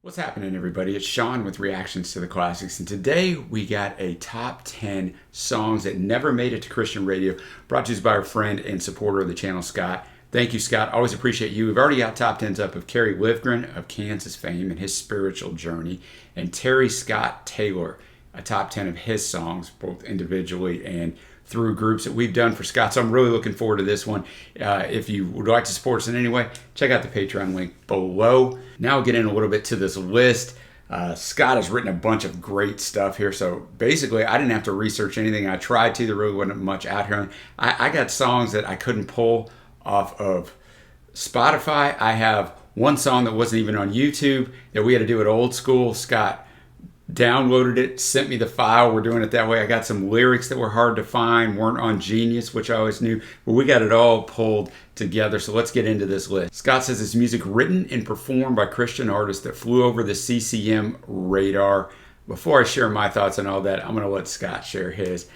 What's happening, everybody? It's Sean with Reactions to the Classics, and today we got a top 10 songs that never made it to Christian radio, brought to us by our friend and supporter of the channel, Scott. Thank you, Scott. Always appreciate you. We've already got top 10s up of Kerry Livgren of Kansas fame and his spiritual journey, and Terry Scott Taylor, a top 10 of his songs, both individually and through groups that we've done for Scott. So I'm really looking forward to this one. If you would like to support us in any way, check out the Patreon link below. Now we'll get in a little bit to this list. Scott has written a bunch of great stuff here. So basically, I didn't have to research anything. I tried to. There really wasn't much out here. I got songs that I couldn't pull off of Spotify. I have one song that wasn't even on YouTube that we had to do it old school. Scott downloaded it, sent me the file. We're doing it that way. I got some lyrics that were hard to find, weren't on Genius, which I always knew, but we got it all pulled together. So let's get into this list. Scott says it's music written and performed by Christian artists that flew over the CCM radar. Before I share my thoughts on all that, I'm going to let Scott share his.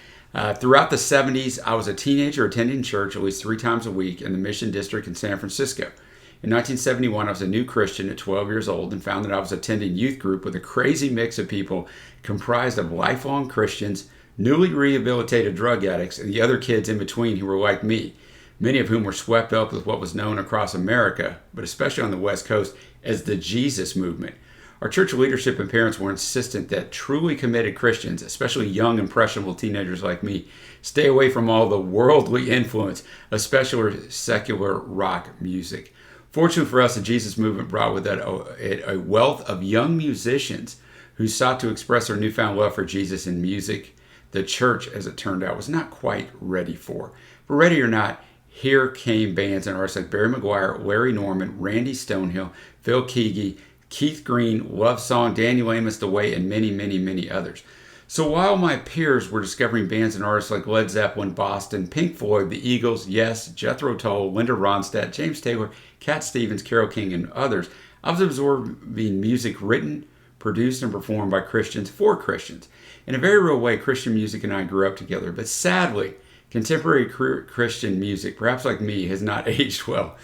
Throughout the 70s, I was a teenager attending church at least 3 times a week in the Mission District in San Francisco. In 1971, I was a new Christian at 12 years old and found that I was attending youth group with a crazy mix of people comprised of lifelong Christians, newly rehabilitated drug addicts, and the other kids in between who were like me, many of whom were swept up with what was known across America, but especially on the West Coast, as the Jesus movement. Our church leadership and parents were insistent that truly committed Christians, especially young, impressionable teenagers like me, stay away from all the worldly influence, especially secular rock music. Fortunately for us, the Jesus movement brought with it a wealth of young musicians who sought to express their newfound love for Jesus in music. The church, as it turned out, was not quite ready for. But ready or not, here came bands and artists like Barry McGuire, Larry Norman, Randy Stonehill, Phil Keaggy, Keith Green, Love Song, Daniel Amos, The Way, and many, many, many others. So while my peers were discovering bands and artists like Led Zeppelin, Boston, Pink Floyd, the Eagles, Yes, Jethro Tull, Linda Ronstadt, James Taylor, Cat Stevens, Carole King, and others, I was absorbing music written, produced, and performed by Christians for Christians. In a very real way, Christian music and I grew up together, but sadly, contemporary Christian music, perhaps like me, has not aged well.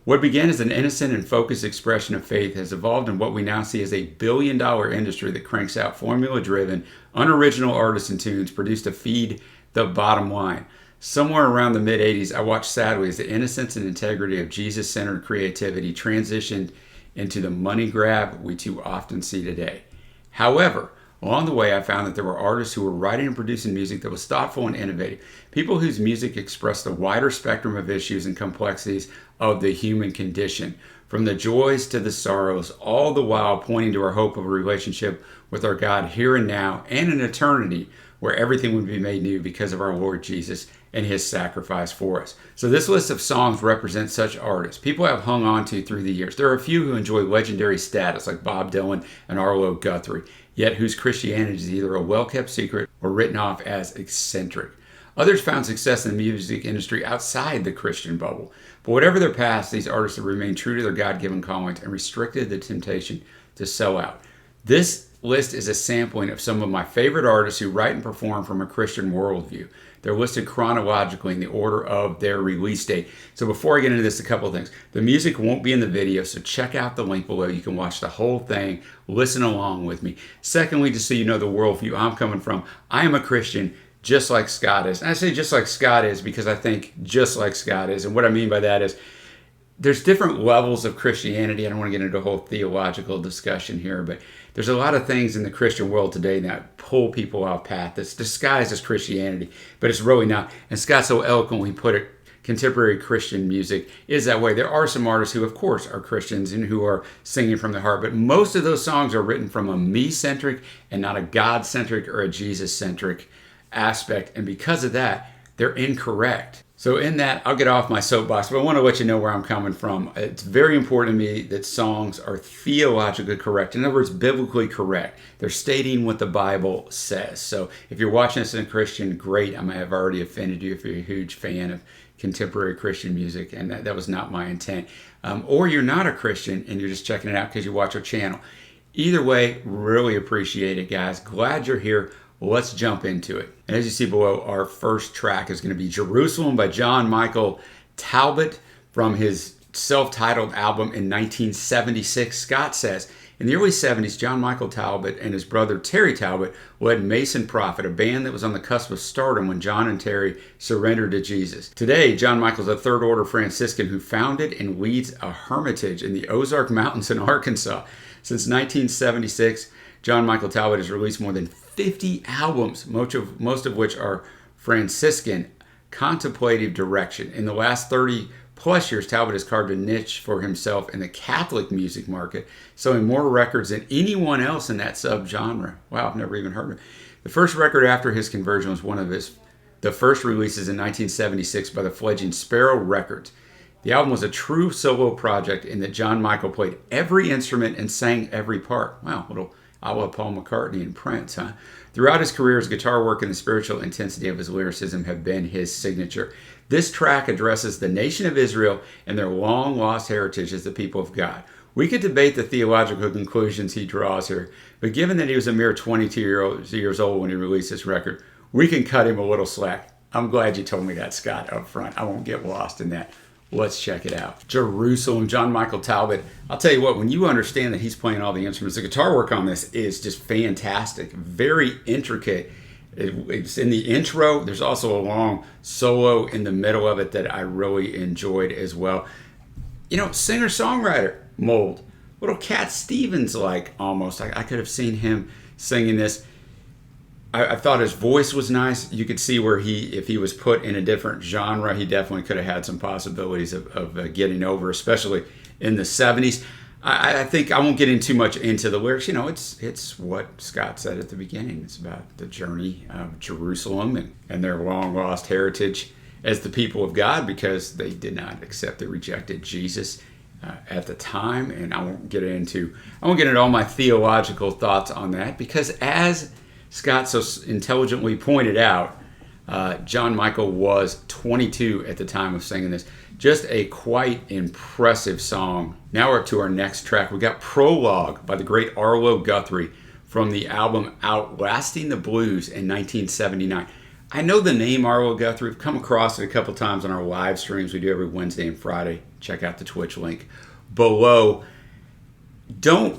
What began as an innocent and focused expression of faith has evolved in what we now see as a billion-dollar industry that cranks out formula-driven, unoriginal artists and tunes produced to feed the bottom line. Somewhere around the mid-'80s, I watched sadly as the innocence and integrity of Jesus-centered creativity transitioned into the money grab we too often see today. However, along the way, I found that there were artists who were writing and producing music that was thoughtful and innovative, people whose music expressed the wider spectrum of issues and complexities of the human condition, from the joys to the sorrows, all the while pointing to our hope of a relationship with our God here and now and an eternity where everything would be made new because of our Lord Jesus and his sacrifice for us. So this list of songs represents such artists, people have hung on to through the years. There are a few who enjoy legendary status like Bob Dylan and Arlo Guthrie, yet whose Christianity is either a well-kept secret or written off as eccentric. Others found success in the music industry outside the Christian bubble. But whatever their past, these artists have remained true to their God-given callings and restricted the temptation to sell out. This list is a sampling of some of my favorite artists who write and perform from a Christian worldview. They're listed chronologically in the order of their release date. So before I get into this, a couple of things. The music won't be in the video, so check out the link below. You can watch the whole thing, listen along with me. Secondly, just so you know the worldview I'm coming from, I am a Christian just like Scott is. And I say just like Scott is because I think just like Scott is. And what I mean by that is there's different levels of Christianity. I don't want to get into a whole theological discussion here, but there's a lot of things in the Christian world today that pull people off path that's disguised as Christianity, but it's really not. And Scott so eloquently put it, contemporary Christian music is that way. There are some artists who, of course, are Christians and who are singing from the heart, but most of those songs are written from a me-centric and not a God-centric or a Jesus-centric aspect. And because of that, they're incorrect. So in that, I'll get off my soapbox, but I want to let you know where I'm coming from. It's very important to me that songs are theologically correct. In other words, biblically correct. They're stating what the Bible says. So if you're watching this in a Christian, great. I may have already offended you if you're a huge fan of contemporary Christian music, and that was not my intent. Or you're not a Christian and you're just checking it out because you watch our channel. Either way, really appreciate it, guys. Glad you're here. Let's jump into it. And as you see below, our first track is going to be Jerusalem by John Michael Talbot from his self-titled album in 1976. Scott says, In the early 70s, John Michael Talbot and his brother Terry Talbot led Mason Prophet, a band that was on the cusp of stardom when John and Terry surrendered to Jesus. Today, John Michael is a Third Order Franciscan who founded and leads a hermitage in the Ozark Mountains in Arkansas. Since 1976, John Michael Talbot has released more than 50 albums, most of which are Franciscan contemplative direction. In the last 30 plus years, Talbot has carved a niche for himself in the Catholic music market, selling more records than anyone else in that subgenre. Wow, I've never even heard of it. The first record after his conversion was one of the first releases in 1976 by the fledgling Sparrow Records. The album was a true solo project in that John Michael played every instrument and sang every part. Wow, little a la Paul McCartney and Prince, huh? Throughout his career, his guitar work and the spiritual intensity of his lyricism have been his signature. This track addresses the nation of Israel and their long-lost heritage as the people of God. We could debate the theological conclusions he draws here, but given that he was a mere 22 years old when he released this record, we can cut him a little slack. I'm glad you told me that, Scott, up front. I won't get lost in that. Let's check it out. Jerusalem, John Michael Talbot. I'll tell you what, when you understand that he's playing all the instruments, the guitar work on this is just fantastic, very intricate. It's in the intro. There's also a long solo in the middle of it that I really enjoyed as well. You know, singer-songwriter mold. Little Cat Stevens-like almost. I could have seen him singing this. I thought his voice was nice. You could see where if he was put in a different genre, he definitely could have had some possibilities of getting over, especially in the 70s. I think I won't get in too much into the lyrics. You know, it's what Scott said at the beginning. It's about the journey of Jerusalem and their long-lost heritage as the people of God because they did not accept, they rejected Jesus at the time. And I won't get into all my theological thoughts on that because as Scott so intelligently pointed out, John Michael was 22 at the time of singing this. Just a quite impressive song. Now we're up to our next track. We got Prologue by the great Arlo Guthrie from the album Outlasting the Blues in 1979. I know the name Arlo Guthrie. We've come across it a couple times on our live streams we do every Wednesday and Friday. Check out the Twitch link below. Couldn't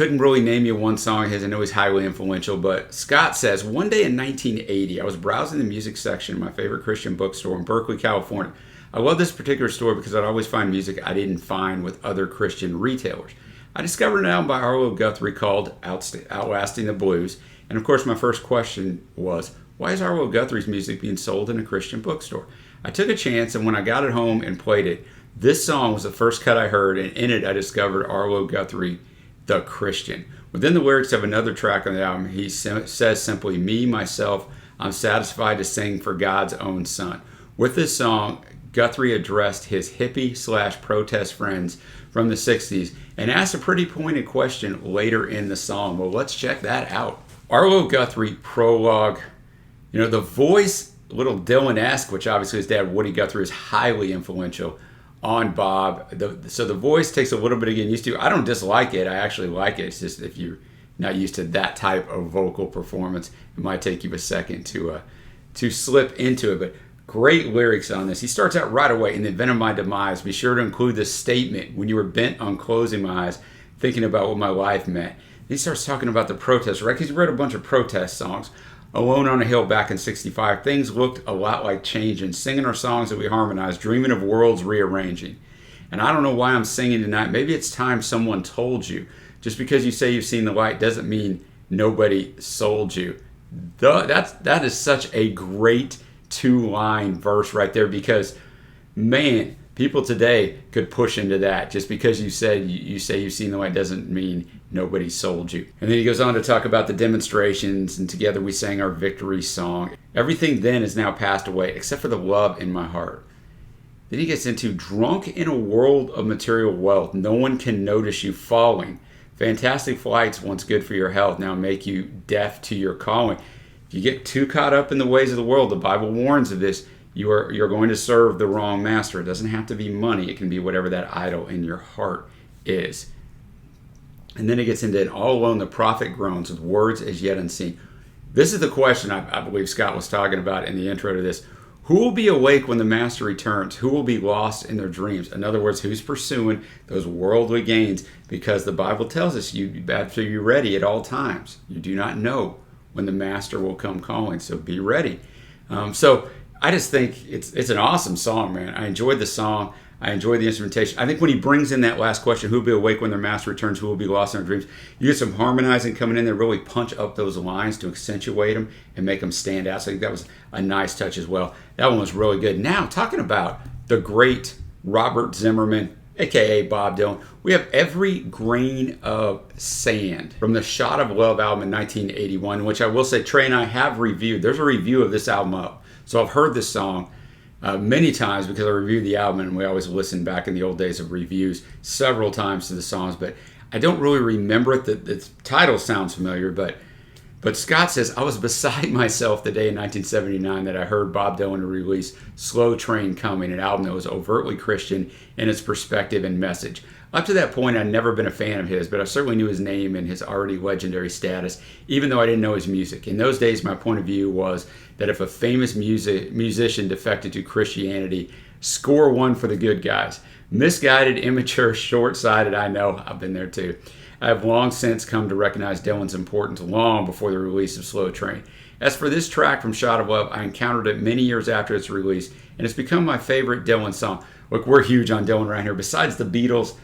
really name you one song of his. I know he's highly influential, but Scott says, one day in 1980, I was browsing the music section of my favorite Christian bookstore in Berkeley, California. I love this particular store because I'd always find music I didn't find with other Christian retailers. I discovered an album by Arlo Guthrie called Outlasting the Blues, and of course my first question was, why is Arlo Guthrie's music being sold in a Christian bookstore? I took a chance, and when I got it home and played it, this song was the first cut I heard, and in it I discovered Arlo Guthrie, the Christian. Within the lyrics of another track on the album, he says simply, me, myself, I'm satisfied to sing for God's own son. With this song, Guthrie addressed his hippie/protest friends from the 60s and asked a pretty pointed question later in the song. Well, let's check that out. Arlo Guthrie, Prologue. You know, the voice, a little Dylan-esque, which obviously his dad, Woody Guthrie, is highly influential on Bob. So the voice takes a little bit of getting used to. I don't dislike it. I actually like it. It's just if you're not used to that type of vocal performance, it might take you a second to slip into it. But great lyrics on this. He starts out right away, in the event of my demise, be sure to include this statement, when you were bent on closing my eyes, thinking about what my life meant. He starts talking about the protests, right? Because he wrote a bunch of protest songs. Alone on a Hill back in 65, things looked a lot like changing, singing our songs that we harmonized, dreaming of worlds rearranging. And I don't know why I'm singing tonight. Maybe it's time someone told you. Just because you say you've seen the light doesn't mean nobody sold you. That is such a great two-line verse right there because, man, people today could push into that. Just because you say you've seen the light doesn't mean nobody sold you. And then he goes on to talk about the demonstrations, and together we sang our victory song. Everything then is now passed away except for the love in my heart. Then he gets into drunk in a world of material wealth. No one can notice you falling. Fantastic flights, once good for your health, now make you deaf to your calling. If you get too caught up in the ways of the world, the Bible warns of this, you're going to serve the wrong master. It doesn't have to be money. It can be whatever that idol in your heart is. And then it gets into, and all alone the prophet groans with words as yet unseen. This is the question I believe Scott was talking about in the intro to this. Who will be awake when the master returns? Who will be lost in their dreams? In other words, who's pursuing those worldly gains? Because the Bible tells us you have to be ready at all times. You do not know when the master will come calling, so be ready. So I just think it's an awesome song, man. I enjoyed the song. I enjoyed the instrumentation. I think when he brings in that last question, who will be awake when their master returns, who will be lost in their dreams, you get some harmonizing coming in there, really punch up those lines to accentuate them and make them stand out. So I think that was a nice touch as well. That one was really good. Now, talking about the great Robert Zimmerman, a.k.a. Bob Dylan, we have Every Grain of Sand from the Shot of Love album in 1981, which I will say Trey and I have reviewed. There's a review of this album up. So I've heard this song many times because I reviewed the album, and we always listen back in the old days of reviews several times to the songs, but I don't really remember it. The title sounds familiar, but Scott says, I was beside myself the day in 1979 that I heard Bob Dylan release Slow Train Coming, an album that was overtly Christian in its perspective and message. Up to that point, I'd never been a fan of his, but I certainly knew his name and his already legendary status, even though I didn't know his music. In those days, my point of view was that if a famous musician defected to Christianity, score one for the good guys. Misguided, immature, short-sighted, I know. I've been there too. I have long since come to recognize Dylan's importance long before the release of Slow Train. As for this track from Shot of Love, I encountered it many years after its release, and it's become my favorite Dylan song. Look, we're huge on Dylan around here. Besides the Beatles,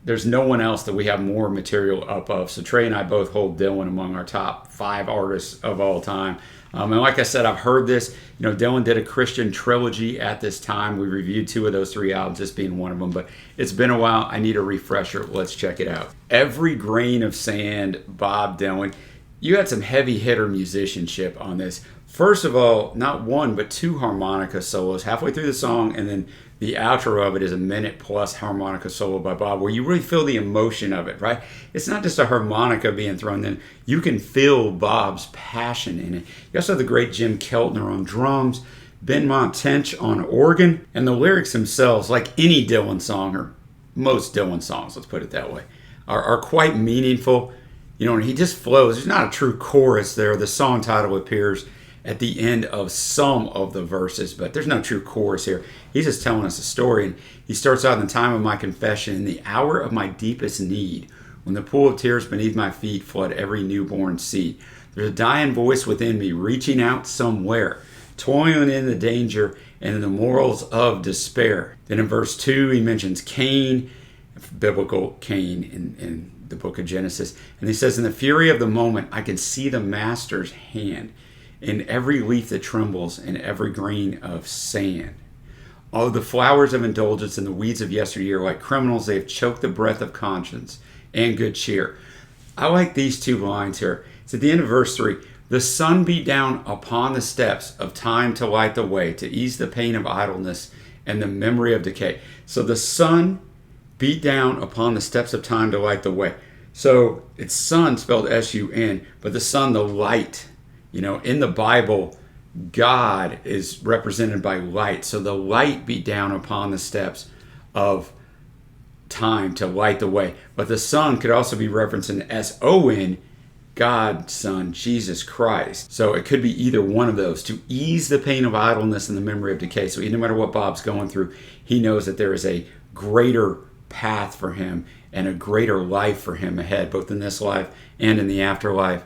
there's no one else that we have more material up of. So Trey and I both hold Dylan among our top 5 artists of all time. And like I said, I've heard this. You know, Dylan did a Christian trilogy at this time. We reviewed 2 of those 3 albums, this being one of them. But it's been a while. I need a refresher. Let's check it out. Every Grain of Sand, Bob Dylan. You had some heavy hitter musicianship on this. First of all, not 1, but 2 harmonica solos halfway through the song, and then the outro of it is a minute-plus harmonica solo by Bob, where you really feel the emotion of it, right? It's not just a harmonica being thrown in. You can feel Bob's passion in it. You also have the great Jim Keltner on drums, Ben Montench on organ, and the lyrics themselves, like any Dylan song, or most Dylan songs, let's put it that way, are quite meaningful. You know, and he just flows. There's not a true chorus there. The song title appears at the end of some of the verses, but there's no true chorus here. He's just telling us a story, and he starts out in the time of my confession, in the hour of my deepest need, when the pool of tears beneath my feet flood every newborn seed. There's a dying voice within me, reaching out somewhere, toiling in the danger and in the morals of despair. Then in verse 2, he mentions Cain, biblical Cain in the book of Genesis, and he says, in the fury of the moment, I can see the master's hand in every leaf that trembles, in every grain of sand. All the flowers of indulgence and the weeds of yesteryear, like criminals, they have choked the breath of conscience and good cheer. I like these 2 lines here. It's at the end of verse 3. The sun beat down upon the steps of time to light the way, to ease the pain of idleness and the memory of decay. So the sun beat down upon the steps of time to light the way. So it's sun spelled S-U-N, but the sun, the light. You know, in the Bible, God is represented by light. So the light beat down upon the steps of time to light the way. But the Son could also be referenced in S-O-N, God, Son, Jesus Christ. So it could be either one of those, to ease the pain of idleness and the memory of decay. So no matter what Bob's going through, he knows that there is a greater path for him and a greater life for him ahead, both in this life and in the afterlife.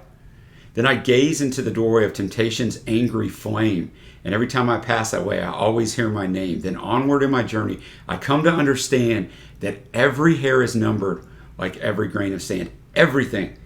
Then I gaze into the doorway of temptation's angry flame, and every time I pass that way, I always hear my name. Then onward in my journey, I come to understand that every hair is numbered like every grain of sand. Everything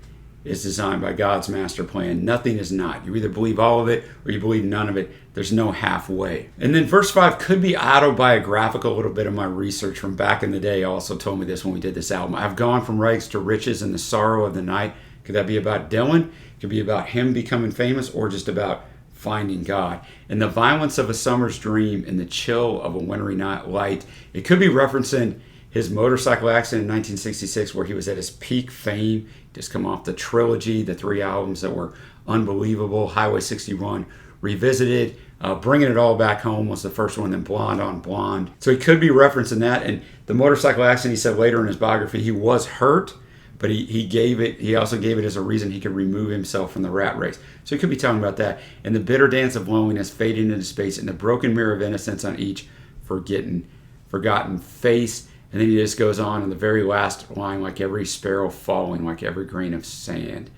is designed by God's master plan. Nothing is not. You either believe all of it or you believe none of it. There's no halfway. And then verse 5 could be autobiographical. A little bit of my research from back in the day also told me this when we did this album. I've gone from rags to riches in the sorrow of the night. Could that be about Dylan? It could be about him becoming famous, or just about finding God. In the violence of a summer's dream, in the chill of a wintry night light. It could be referencing his motorcycle accident in 1966, where he was at his peak fame, just come off the trilogy, the 3 albums that were unbelievable. Highway 61 Revisited, Bringing It All Back Home was the first one, then Blonde on Blonde. So he could be referencing that. And the motorcycle accident, he said later in his biography, he was hurt, but he also gave it as a reason he could remove himself from the rat race. So he could be talking about that. And the bitter dance of loneliness fading into space, and the broken mirror of innocence on each forgotten face. And then he just goes on in the very last line, like every sparrow falling, like every grain of sand.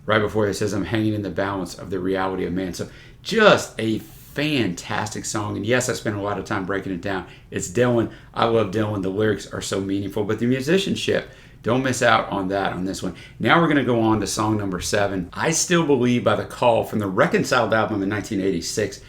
Right before it says, I'm hanging in the balance of the reality of man. So just a fantastic song. And yes, I spent a lot of time breaking it down. It's Dylan. I love Dylan. The lyrics are so meaningful. But the musicianship, don't miss out on that on this one. Now we're going to go on to song number 7. I Still Believe by The Call from the Reconciled album in 1986.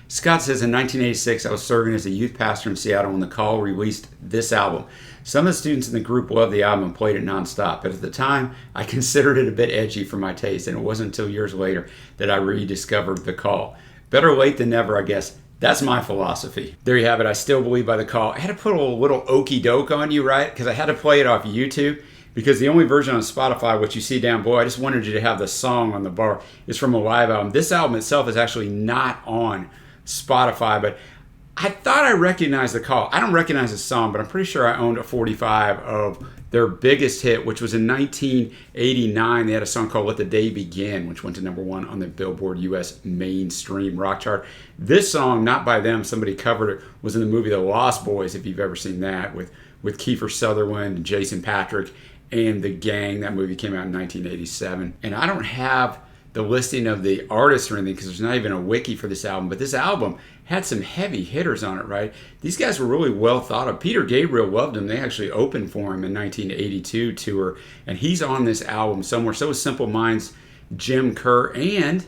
Scott says, in 1986, I was serving as a youth pastor in Seattle when The Call released this album. Some of the students in the group loved the album and played it nonstop, but at the time, I considered it a bit edgy for my taste, and it wasn't until years later that I rediscovered The Call. Better late than never, I guess. That's my philosophy. There you have it. I Still Believe by The Call. I had to put a little okey doke on you, right? Because I had to play it off YouTube. Because the only version on Spotify, what you see down below, I just wanted you to have the song on the bar, is from a live album. This album itself is actually not on Spotify, but I thought I recognized The Call. I don't recognize the song, but I'm pretty sure I owned a 45 of their biggest hit, which was in 1989. They had a song called Let the Day Begin, which went to number 1 on the Billboard US mainstream rock chart. This song, not by them, somebody covered it, was in the movie The Lost Boys, if you've ever seen that, with Kiefer Sutherland and Jason Patric and the gang. That movie came out in 1987. And I don't have the listing of the artists or anything because there's not even a wiki for this album, but this album had some heavy hitters on it, right? These guys were really well thought of. Peter Gabriel loved him. They actually opened for him in 1982 tour, and he's on this album somewhere. So is Simple Minds, Jim Kerr, and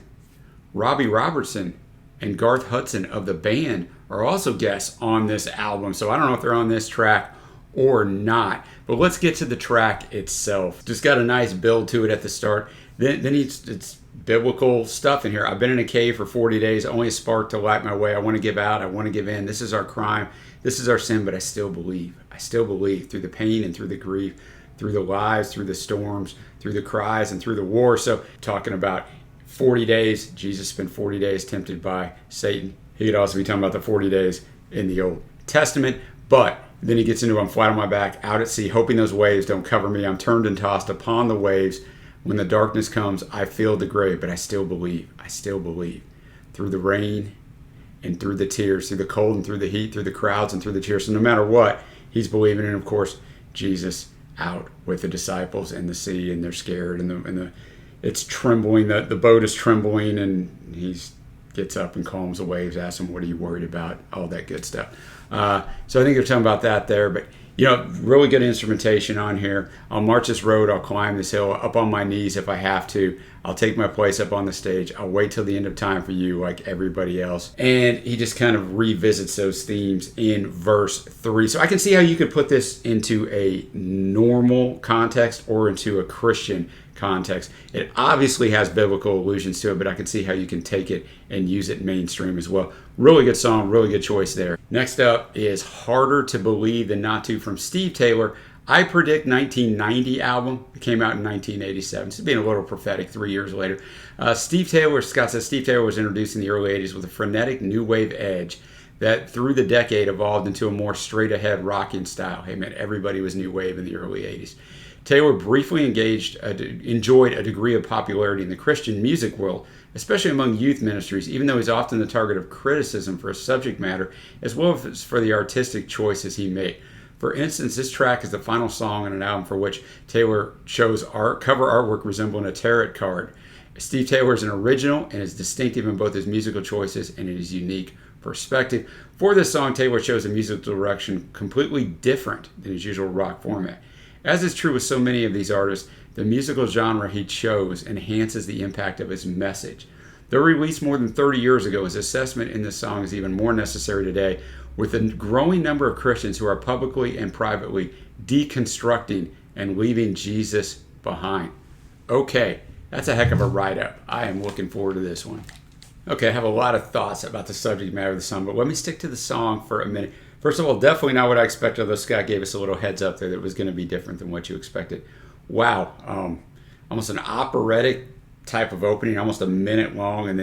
Robbie Robertson and Garth Hudson of the band are also guests on this album. So I don't know if they're on this track or not. But let's get to the track itself. Just got a nice build to it at the start. Then it's biblical stuff in here. I've been in a cave for 40 days, only a spark to light my way. I want to give out. I want to give in. This is our crime. This is our sin, but I still believe. I still believe through the pain and through the grief, through the lies, through the storms, through the cries, and through the war. So talking about 40 days, Jesus spent 40 days tempted by Satan. He could also be talking about the 40 days in the Old Testament, but then he gets into I'm flat on my back, out at sea, hoping those waves don't cover me. I'm turned and tossed upon the waves. When the darkness comes, I feel the grave, but I still believe. I still believe. Through the rain and through the tears, through the cold and through the heat, through the crowds and through the tears. So no matter what, he's believing. And of course, Jesus out with the disciples in the sea, and they're scared, and it's trembling. The boat is trembling, and he gets up and calms the waves, asks them, what are you worried about? All that good stuff. So I think they're talking about that there, but really good instrumentation on here. I'll march this road, I'll climb this hill, up on my knees if I have to. I'll take my place up on the stage. I'll wait till the end of time for you like everybody else. And he just kind of revisits those themes in verse 3. So I can see how you could put this into a normal context or into a Christian context. It obviously has biblical allusions to it, but I can see how you can take it and use it mainstream as well. Really good song, really good choice there. Next up is Harder to Believe Than Not To from Steve Taylor. I predict 1990 album. It came out in 1987. It's being a little prophetic 3 years later. Scott says Steve Taylor was introduced in the early 80s with a frenetic new wave edge that through the decade evolved into a more straight ahead rocking style. Hey man, everybody was new wave in the early 80s. Taylor briefly enjoyed a degree of popularity in the Christian music world, especially among youth ministries, even though he's often the target of criticism for his subject matter, as well as for the artistic choices he made. For instance, this track is the final song on an album for which Taylor shows cover artwork resembling a tarot card. Steve Taylor is an original and is distinctive in both his musical choices and in his unique perspective. For this song, Taylor shows a musical direction completely different than his usual rock format. As is true with so many of these artists, the musical genre he chose enhances the impact of his message. Though released more than 30 years ago, his assessment in this song is even more necessary today, with a growing number of Christians who are publicly and privately deconstructing and leaving Jesus behind. Okay, that's a heck of a write-up. I am looking forward to this one. Okay, I have a lot of thoughts about the subject matter of the song, but let me stick to the song for a minute. First of all, definitely not what I expected, although Scott gave us a little heads up there that it was going to be different than what you expected. Wow, almost an operatic type of opening, almost a minute long, and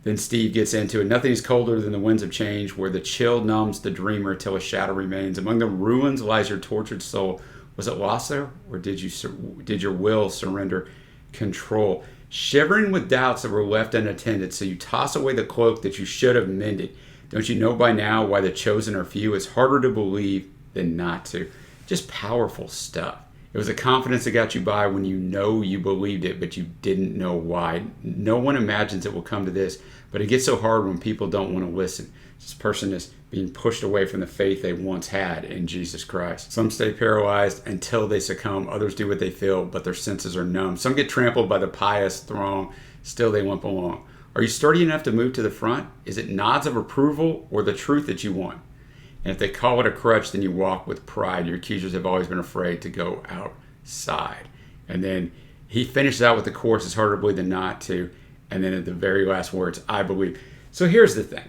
then Steve gets into it. Nothing is colder than the winds of change, where the chill numbs the dreamer till a shadow remains. Among the ruins lies your tortured soul, Was it lost there, or did your will surrender control? Shivering with doubts that were left unattended, so you toss away the cloak that you should have mended. Don't you know by now why the chosen are few? It's harder to believe than not to. Just powerful stuff. It was a confidence that got you by when you know you believed it, but you didn't know why. No one imagines it will come to this, but it gets so hard when people don't want to listen. This person is being pushed away from the faith they once had in Jesus Christ. Some stay paralyzed until they succumb. Others do what they feel, but their senses are numb. Some get trampled by the pious throng. Still they limp along. Are you sturdy enough to move to the front? Is it nods of approval or the truth that you want? And if they call it a crutch, then you walk with pride. Your accusers have always been afraid to go outside. And then he finishes out with the chorus, it's harder to believe than not to. And then at the very last words, I believe. So here's the thing.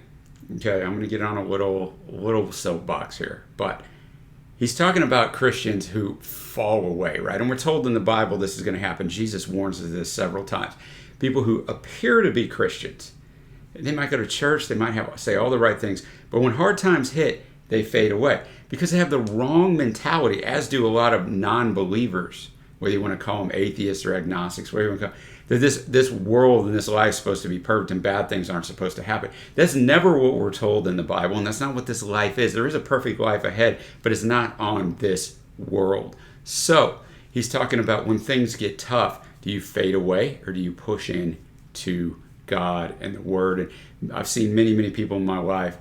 Okay, I'm going to get on a little soapbox here. But he's talking about Christians who fall away, right? And we're told in the Bible this is going to happen. Jesus warns us this several times. People who appear to be Christians. They might go to church, they might say all the right things. But when hard times hit, they fade away because they have the wrong mentality, as do a lot of non-believers, whether you want to call them atheists or agnostics, whatever you want to call them, that this world and this life is supposed to be perfect and bad things aren't supposed to happen. That's never what we're told in the Bible, and that's not what this life is. There is a perfect life ahead, but it's not on this world. So he's talking about when things get tough, do you fade away or do you push in to God and the Word? And I've seen many people in my life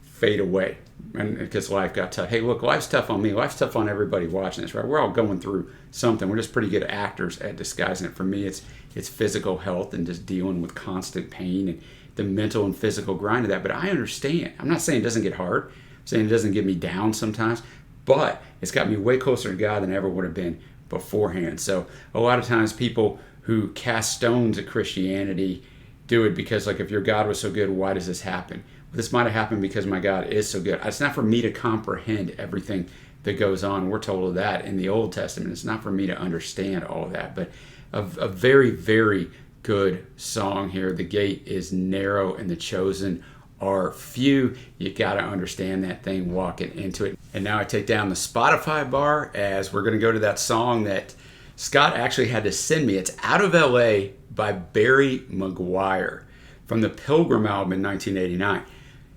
fade away. And because life got tough. Hey, look, life's tough on me. Life's tough on everybody watching this, right? We're all going through something. We're just pretty good actors at disguising it. For me, it's physical health and just dealing with constant pain and the mental and physical grind of that. But I understand. I'm not saying it doesn't get hard. I'm saying it doesn't get me down sometimes. But it's got me way closer to God than I ever would have been beforehand. So a lot of times people who cast stones at Christianity do it because, like, if your God was so good, why does this happen? This might have happened because my God is so good. It's not for me to comprehend everything that goes on. We're told of that in the Old Testament. It's not for me to understand all of that. But a very, very good song here. The gate is narrow and the chosen are few. You got to understand that thing walking into it. And now I take down the Spotify bar as we're going to go to that song that Scott actually had to send me. It's Out of LA by Barry McGuire from the Pilgrim album in 1989.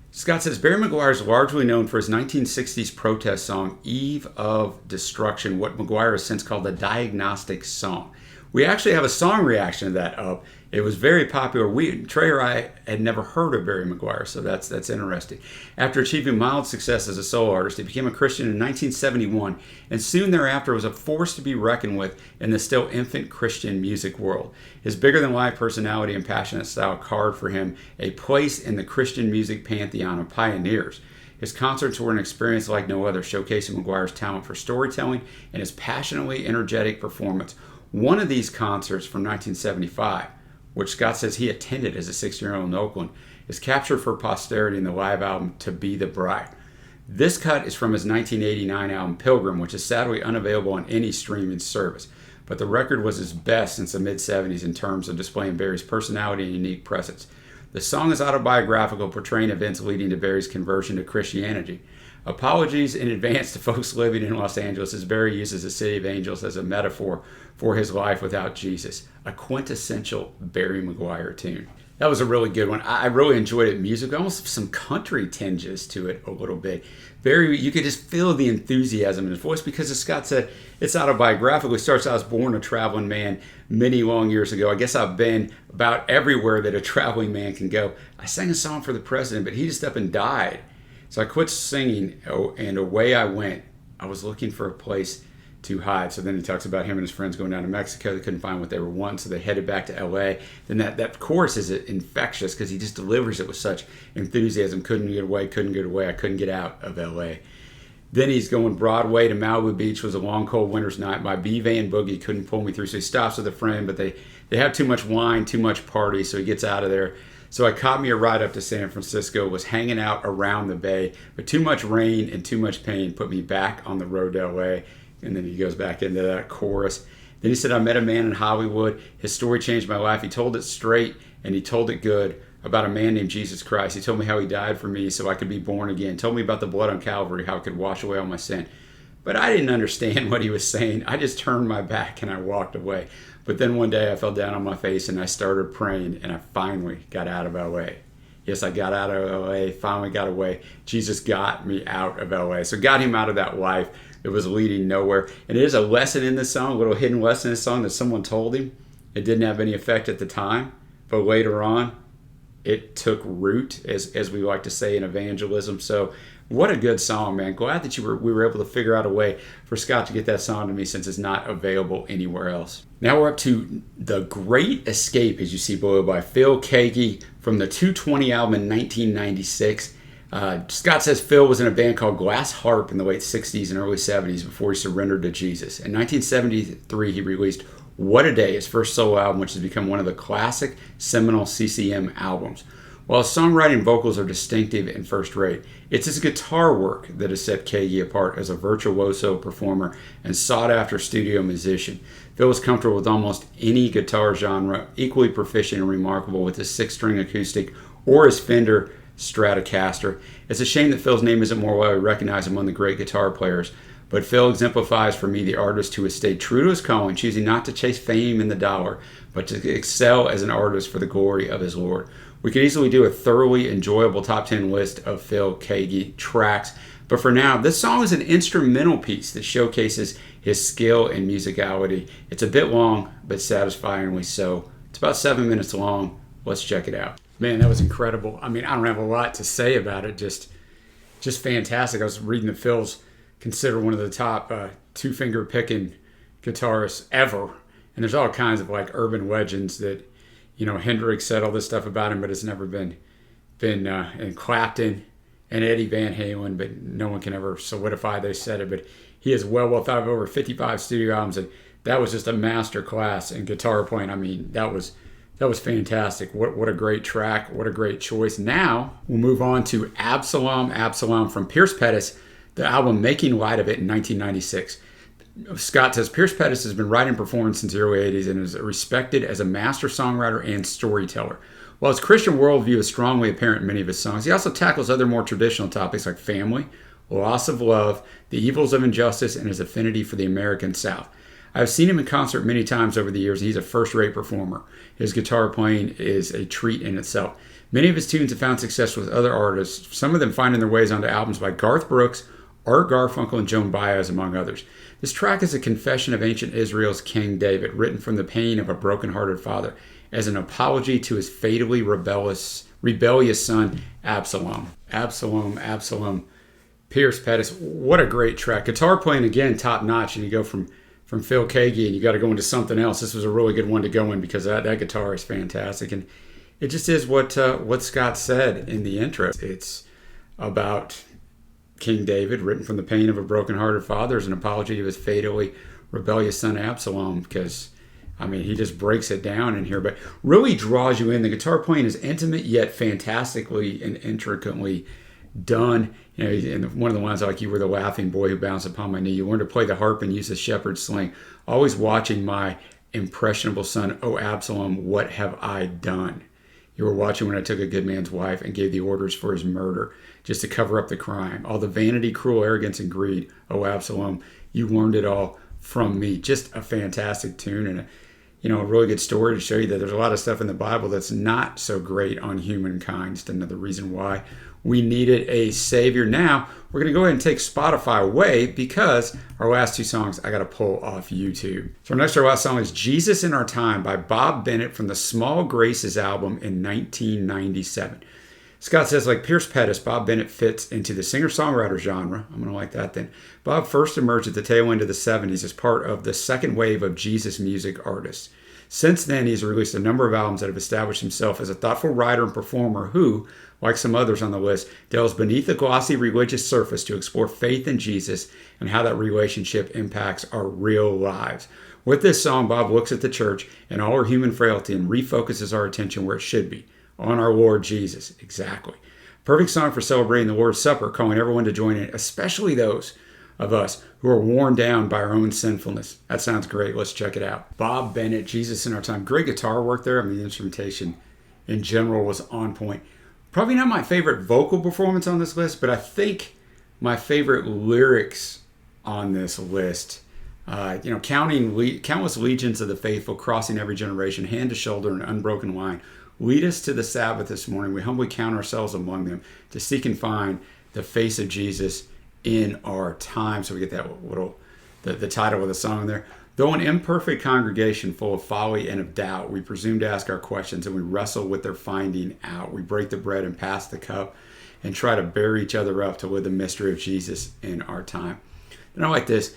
Scott says, Barry McGuire is largely known for his 1960s protest song, Eve of Destruction, what McGuire has since called a diagnostic song. We actually have a song reaction to that up. It was very popular. Trey or I had never heard of Barry McGuire, so that's interesting. After achieving mild success as a solo artist, he became a Christian in 1971, and soon thereafter was a force to be reckoned with in the still infant Christian music world. His bigger-than-life personality and passionate style carved for him a place in the Christian music pantheon of pioneers. His concerts were an experience like no other, showcasing McGuire's talent for storytelling and his passionately energetic performance. One of these concerts from 1975, which Scott says he attended as a 16-year-old in Oakland, is captured for posterity in the live album To Be the Bride. This cut is from his 1989 album Pilgrim, which is sadly unavailable on any streaming service. But the record was his best since the mid-70s in terms of displaying Barry's personality and unique presence. The song is autobiographical, portraying events leading to Barry's conversion to Christianity. Apologies in advance to folks living in Los Angeles, as Barry uses the City of Angels as a metaphor for his life without Jesus. A quintessential Barry McGuire tune. That was a really good one. I really enjoyed it musically, almost some country tinges to it a little bit. Barry, you could just feel the enthusiasm in his voice because, as Scott said, it's autobiographical. He starts, I was born a traveling man many long years ago. I guess I've been about everywhere that a traveling man can go. I sang a song for the president, but he just up and died. So I quit singing, and away I went. I was looking for a place to hide. So then he talks about him and his friends going down to Mexico. They couldn't find what they were wanting, so they headed back to L.A. Then that chorus is infectious because he just delivers it with such enthusiasm. Couldn't get away, I couldn't get out of L.A. Then he's going Broadway to Malibu Beach. Was a long, cold winter's night. My B-Van boogie couldn't pull me through, so he stops with a friend, but they have too much wine, too much party, so he gets out of there. So I caught me a ride up to San Francisco, was hanging out around the bay, but too much rain and too much pain put me back on the road to LA. And then he goes back into that chorus. Then he said, I met a man in Hollywood. His story changed my life. He told it straight and he told it good about a man named Jesus Christ. He told me how he died for me so I could be born again. Told me about the blood on Calvary, how it could wash away all my sin. But I didn't understand what he was saying. I just turned my back and I walked away. But then one day I fell down on my face and I started praying, and I finally got out of LA. Yes, I got out of LA, finally got away. Jesus got me out of LA. So got him out of that life that was leading nowhere. And it is a lesson in this song, a little hidden lesson in this song that someone told him. It didn't have any effect at the time, but later on, it took root, as we like to say in evangelism. So what a good song, man. Glad that we were able to figure out a way for Scott to get that song to me, since it's not available anywhere else. Now we're up to The Great Escape, as you see below, by Phil Keaggy from the 220 album in 1996. Scott says Phil was in a band called Glass Harp in the late 60s and early 70s before he surrendered to Jesus. In 1973, he released What a Day, his first solo album, which has become one of the classic seminal CCM albums. While his songwriting and vocals are distinctive and first-rate, it's his guitar work that has set Keaggy apart as a virtuoso performer and sought-after studio musician. Phil is comfortable with almost any guitar genre, equally proficient and remarkable with his 6-string acoustic or his Fender Stratocaster. It's a shame that Phil's name isn't more widely recognized among the great guitar players, but Phil exemplifies for me the artist who has stayed true to his calling, choosing not to chase fame and the dollar, but to excel as an artist for the glory of his Lord. We could easily do a thoroughly enjoyable top 10 list of Phil Keaggy tracks, but for now, this song is an instrumental piece that showcases his skill and musicality. It's a bit long, but satisfyingly so. It's about 7 minutes long. Let's check it out. Man, that was incredible. I mean, I don't have a lot to say about it. Just fantastic. I was reading that Phil's considered one of the top two-finger picking guitarists ever. And there's all kinds of like urban legends that, Hendrix said all this stuff about him, but it's never been and Clapton and Eddie Van Halen, but no one can ever solidify they said it. But he is well thought of, over 55 studio albums, and that was just a master class in guitar playing. I mean, that was fantastic. What a great track. What a great choice. Now we'll move on to Absalom from Pierce Pettis, the album Making Light of It in 1996. Scott says Pierce Pettis has been writing and performing since the early 80s and is respected as a master songwriter and storyteller. While his Christian worldview is strongly apparent in many of his songs, he also tackles other more traditional topics like family, loss of love, the evils of injustice, and his affinity for the American South. I've seen him in concert many times over the years, and he's a first-rate performer. His guitar playing is a treat in itself. Many of his tunes have found success with other artists, some of them finding their ways onto albums by Garth Brooks, Art Garfunkel, and Joan Baez, among others. This track is a confession of ancient Israel's King David, written from the pain of a broken-hearted father, as an apology to his fatally rebellious son, Absalom. Absalom. Pierce Pettis. What a great track. Guitar playing, again, top-notch, and you go from Phil Keaggy, and you got to go into something else. This was a really good one to go in because that guitar is fantastic. And it just is what Scott said in the intro. It's about King David, written from the pain of a broken-hearted father, as an apology to his fatally rebellious son Absalom, because, I mean, he just breaks it down in here, but really draws you in. The guitar playing is intimate yet fantastically and intricately done. And one of the lines like, "You were the laughing boy who bounced upon my knee. You learned to play the harp and use the shepherd's sling. Always watching my impressionable son. Oh, Absalom, what have I done? You were watching when I took a good man's wife and gave the orders for his murder, just to cover up the crime. All the vanity, cruel arrogance, and greed. Oh, Absalom, you learned it all from me." Just a fantastic tune and a really good story to show you that there's a lot of stuff in the Bible that's not so great on humankind. It's another reason why we needed a savior. Now, we're going to go ahead and take Spotify away because our last two songs I got to pull off YouTube. So our last song is Jesus in Our Time by Bob Bennett from the Small Graces album in 1997. Scott says, like Pierce Pettis, Bob Bennett fits into the singer-songwriter genre. I'm going to like that then. Bob first emerged at the tail end of the 70s as part of the second wave of Jesus music artists. Since then, he's released a number of albums that have established himself as a thoughtful writer and performer who, like some others on the list, delves beneath the glossy religious surface to explore faith in Jesus and how that relationship impacts our real lives. With this song, Bob looks at the church and all her human frailty and refocuses our attention where it should be, on our Lord Jesus. Exactly. Perfect song for celebrating the Lord's Supper, calling everyone to join in, especially those of us who are worn down by our own sinfulness. That sounds great. Let's check it out. Bob Bennett, Jesus in Our Time. Great guitar work there. I mean, the instrumentation in general was on point. Probably not my favorite vocal performance on this list, but I think my favorite lyrics on this list. Counting countless legions of the faithful, crossing every generation, hand to shoulder in an unbroken line. Lead us to the Sabbath this morning. We humbly count ourselves among them to seek and find the face of Jesus in our time. So we get that little, the title of the song there. Though an imperfect congregation full of folly and of doubt, we presume to ask our questions and we wrestle with their finding out. We break the bread and pass the cup and try to bear each other up to live the mystery of Jesus in our time. And I like this.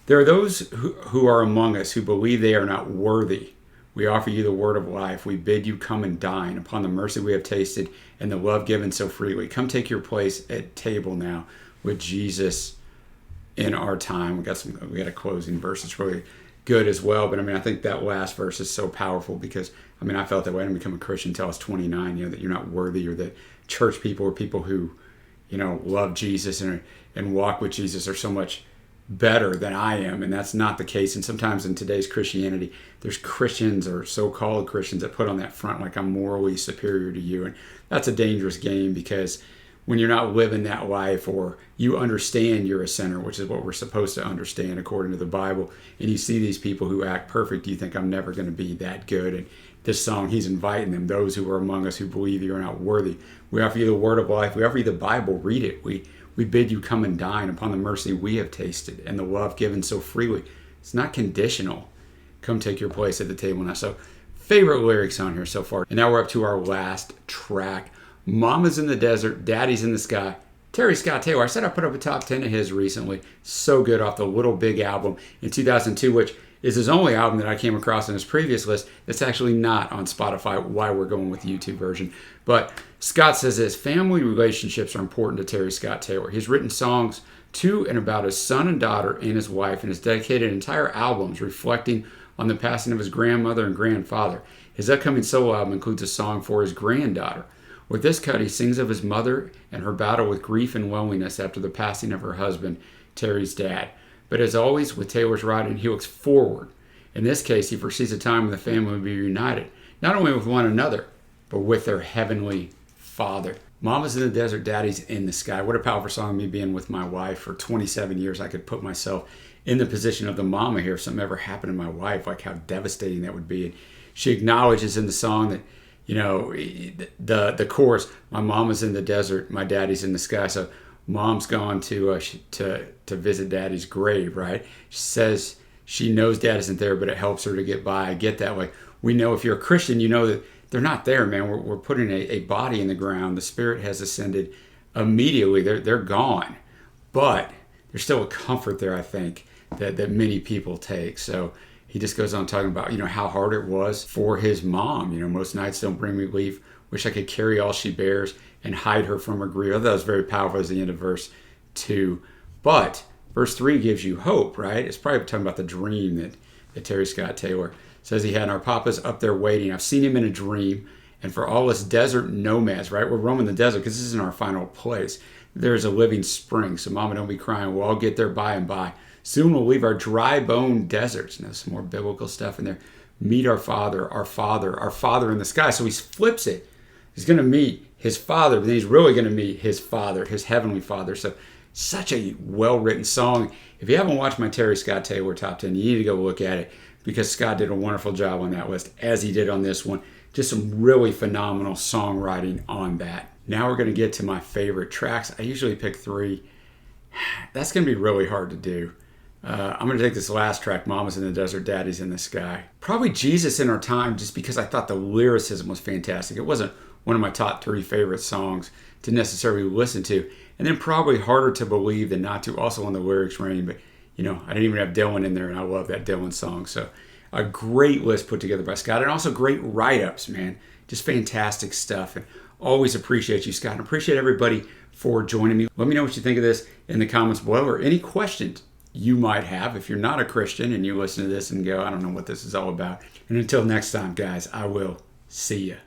There are those who are among us who believe they are not worthy. We offer you the word of life. We bid you come and dine upon the mercy we have tasted and the love given so freely. Come take your place at table now with Jesus in our time. We got a closing verse. It's really good as well. But I think that last verse is so powerful because I felt that way. I didn't become a Christian until I was 29. That you're not worthy, or that church people or people who, love Jesus and walk with Jesus are so much better than I am, and that's not the case. And sometimes in today's Christianity, there's Christians or so-called Christians that put on that front like I'm morally superior to you, and that's a dangerous game because when you're not living that life, or you understand you're a sinner, which is what we're supposed to understand according to the Bible, and you see these people who act perfect, you think I'm never going to be that good. And this song, he's inviting them, those who are among us who believe you're not worthy. We offer you the word of life. We offer you the Bible. Read it. We bid you come and dine upon the mercy we have tasted and the love given so freely. It's not conditional. Come take your place at the table now. So, favorite lyrics on here so far. And now we're up to our last track. Mama's in the Desert, Daddy's in the Sky. Terry Scott Taylor. I said I put up a top 10 of his recently. So good, off the Little Big album in 2002, which is his only album that I came across in his previous list that's actually not on Spotify. Why we're going with the YouTube version. But Scott says this: family relationships are important to Terry Scott Taylor. He's written songs to and about his son and daughter and his wife, and has dedicated entire albums reflecting on the passing of his grandmother and grandfather. His upcoming solo album includes a song for his granddaughter. With this cut, he sings of his mother and her battle with grief and loneliness after the passing of her husband, Terry's dad. But as always, with Taylor's writing, he looks forward. In this case, he foresees a time when the family will be reunited, not only with one another, but with their heavenly Father. Mama's in the Desert, Daddy's in the Sky. What a powerful song. Me being with my wife for 27 years, I could put myself in the position of the mama here. If something ever happened to my wife, like how devastating that would be. And she acknowledges in the song that, the chorus, my mama's in the desert, my daddy's in the sky. So mom's gone to visit daddy's grave, right? She says she knows dad isn't there, but it helps her to get by. I get that. Like, we know if you're a Christian, you know that they're not there, man. We're putting a body in the ground. The spirit has ascended immediately. They're gone. But there's still a comfort there, I think, that many people take. So he just goes on talking about, how hard it was for his mom. Most nights don't bring me relief. Wish I could carry all she bears and hide her from her grief. I thought that was very powerful as the end of verse 2. But verse 3 gives you hope, right? It's probably talking about the dream that Terry Scott Taylor says he had. And our papa's up there waiting. I've seen him in a dream. And for all us desert nomads, right? We're roaming the desert because this isn't our final place. There's a living spring. So mama, don't be crying. We'll all get there by and by. Soon we'll leave our dry bone deserts. Now, some more biblical stuff in there. Meet our Father in the sky. So he flips it. He's going to meet his Father, but then he's really going to meet his Father, his heavenly Father. So such a well-written song. If you haven't watched my Terry Scott Taylor Top 10, you need to go look at it because Scott did a wonderful job on that list, as he did on this one. Just some really phenomenal songwriting on that. Now we're going to get to my favorite tracks. I usually pick 3. That's going to be really hard to do. I'm going to take this last track, Mama's in the Desert, Daddy's in the Sky. Probably Jesus in Our Time, just because I thought the lyricism was fantastic. It wasn't one of my top 3 favorite songs to necessarily listen to. And then probably Harder to Believe Than Not To, also on the lyrics range. But, I didn't even have Dylan in there, and I love that Dylan song. So a great list put together by Scott, and also great write-ups, man. Just fantastic stuff. And always appreciate you, Scott, and appreciate everybody for joining me. Let me know what you think of this in the comments below, or any questions you might have if you're not a Christian and you listen to this and go, I don't know what this is all about. And until next time, guys, I will see you.